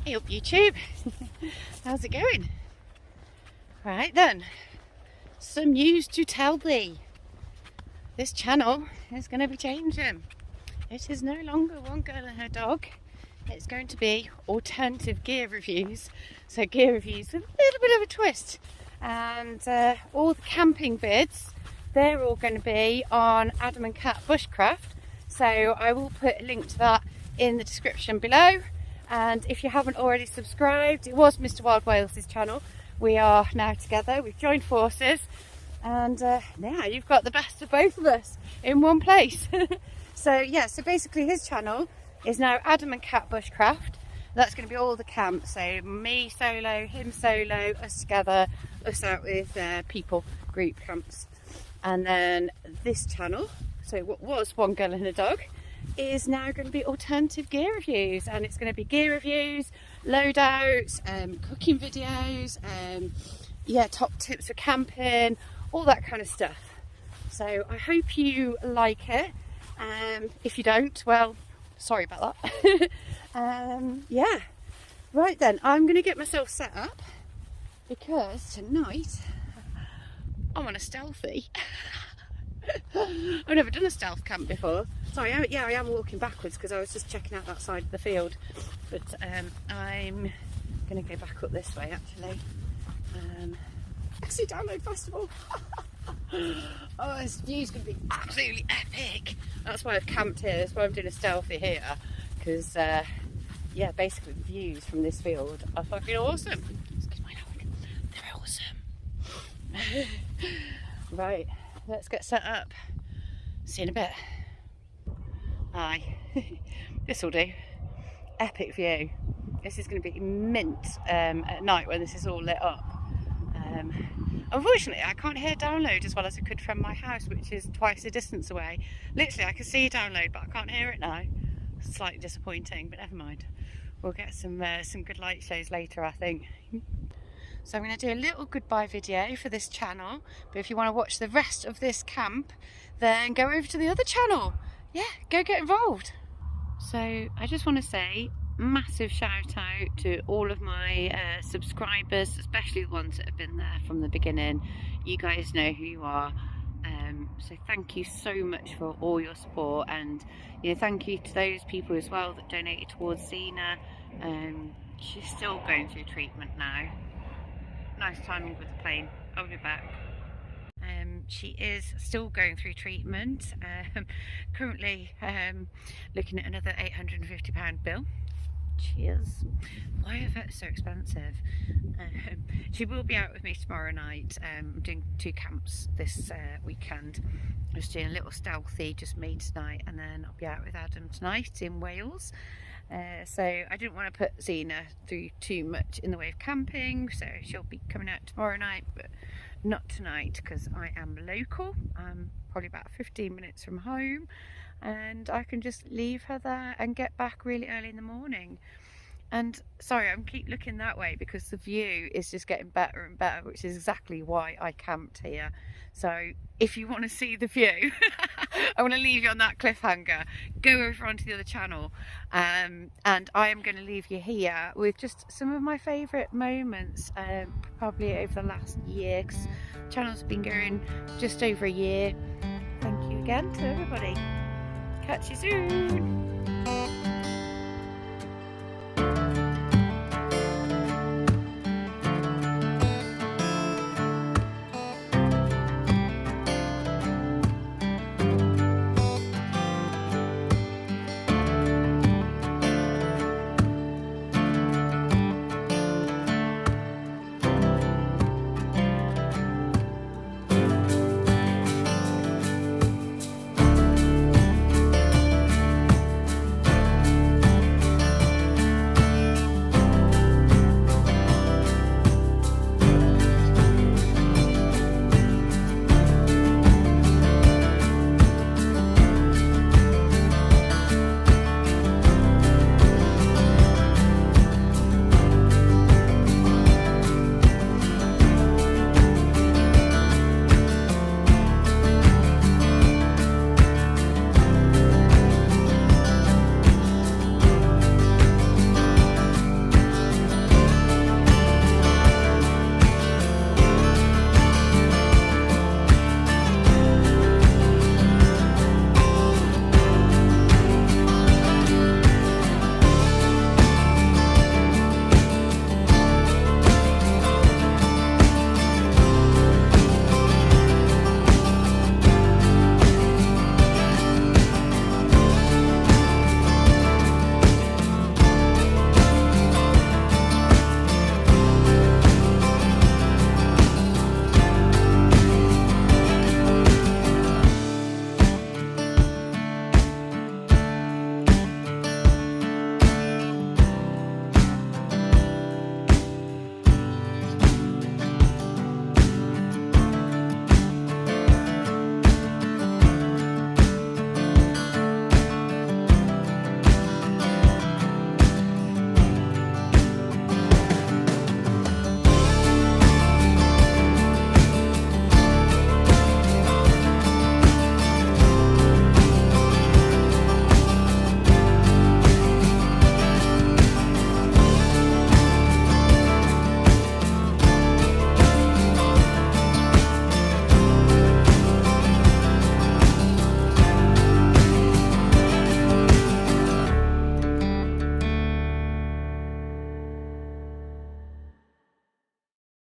Hey up YouTube, how's it going? Right then, some news to tell thee. This channel is going to be changing. It is no longer One Girl and Her Dog. It's going to be alternative gear reviews. So gear reviews with a little bit of a twist. And all the camping vids, they're all going to be on Adam and Cat Bushcraft. So I will put a link to that in the description below. And if you haven't already subscribed, it was Mr. Wild Wales' channel. We are now together, we've joined forces, and now you've got the best of both of us in one place. So basically his channel is now Adam and Cat Bushcraft. That's going to be all the camps, so me solo, him solo, us together, us out with people, group camps. And then this channel, so what was One Girl and a Dog, is now going to be alternative gear reviews, and it's going to be gear reviews, loadouts, cooking videos, top tips for camping, all that kind of stuff. So I hope you like it. If you don't, well, sorry about that. Right then, I'm going to get myself set up because tonight I'm on a stealthy. I've never done a stealth camp before. Sorry, I am walking backwards because I was just checking out that side of the field. But I'm going to go back up this way actually. Actually, download festival. Oh, this view's going to be absolutely epic. That's why I've camped here. That's why I'm doing a stealthy here. Because, basically the views from this field are fucking awesome. Excuse my dog. They're awesome. Right. Let's get set up. See you in a bit. Aye, this will do. Epic view. This is going to be mint at night when this is all lit up. Unfortunately, I can't hear download as well as I could from my house, which is twice the distance away. Literally, I can see download, but I can't hear it now. Slightly disappointing, but never mind. We'll get some good light shows later, I think. So I'm going to do a little goodbye video for this channel, but if you want to watch the rest of this camp, then go over to the other channel. Yeah, go get involved. So I just want to say massive shout out to all of my subscribers, especially the ones that have been there from the beginning. You guys know who you are. So thank you so much for all your support, and thank you to those people as well that donated towards Xena. She's still going through treatment now. Nice timing with the plane. I'll be back. She is still going through treatment. Currently looking at another £850 bill. Cheers. Why are vets so expensive? She will be out with me tomorrow night. I'm doing 2 camps this weekend. I'm just doing a little stealthy, just me tonight, and then I'll be out with Adam tonight in Wales. So I didn't want to put Xena through too much in the way of camping, so she'll be coming out tomorrow night, but not tonight because I am local. I'm probably about 15 minutes from home, and I can just leave her there and get back really early in the morning. And sorry, I keep looking that way because the view is just getting better and better, which is exactly why I camped here. So if you want to see the view, I want to leave you on that cliffhanger. Go over onto the other channel, and I am going to leave you here with just some of my favourite moments, probably over the last year, because the channel's been going just over a year. Thank you again to everybody. Catch you soon.